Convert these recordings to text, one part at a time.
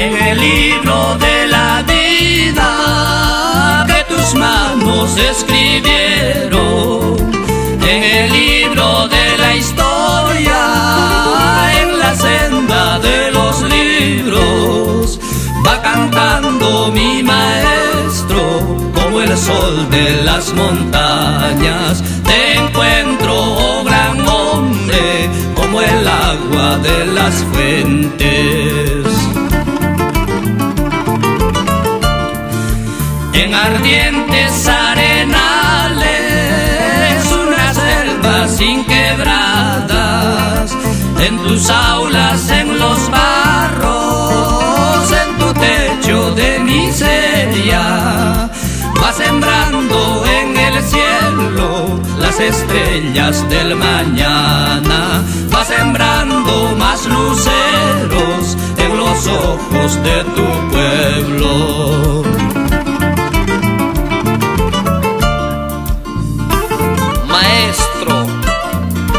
en el libro de la vida que tus manos escribieron, en el libro de la historia, en la senda de los libros, va cantando mi maestro, como el sol de las montañas. Te encuentro, oh gran hombre, como el agua de las fuentes. En ardientes arenales, una selva sin quebradas, en tus aulas, en los barros, en tu techo de miseria, vas sembrando en el cielo las estrellas del mañana, vas sembrando más luceros en los ojos de tu pueblo. Maestro,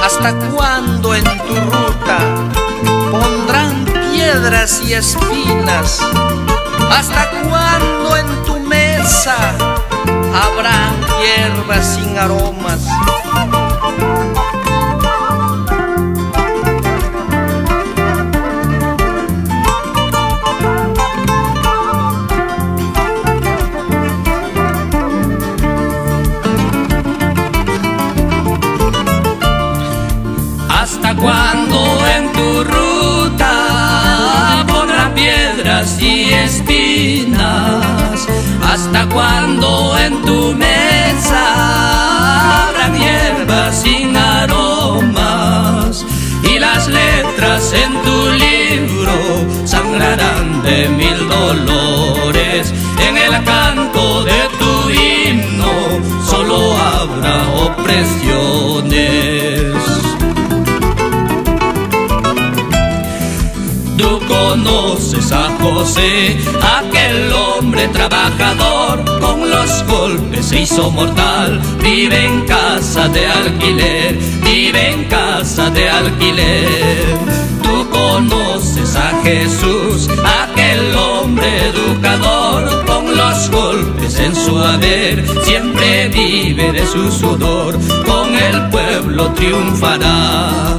¿hasta cuándo en tu ruta pondrán piedras y espinas? ¿Hasta cuándo en tu mesa habrán hierbas sin aromas? ¿Hasta cuándo en tu ruta pondrán piedras y espinas? ¿Hasta cuándo en tu mesa habrán hierbas sin aromas? Y las letras en tu libro sangrarán de mil dolores. En el canto de tu himno solo habrá opresiones. Tú conoces a José, aquel hombre trabajador, con los golpes se hizo mortal. Vive en casa de alquiler, vive en casa de alquiler. Tú conoces a Jesús, aquel hombre educador, con los golpes en su haber, siempre vive de su sudor, con el pueblo triunfará.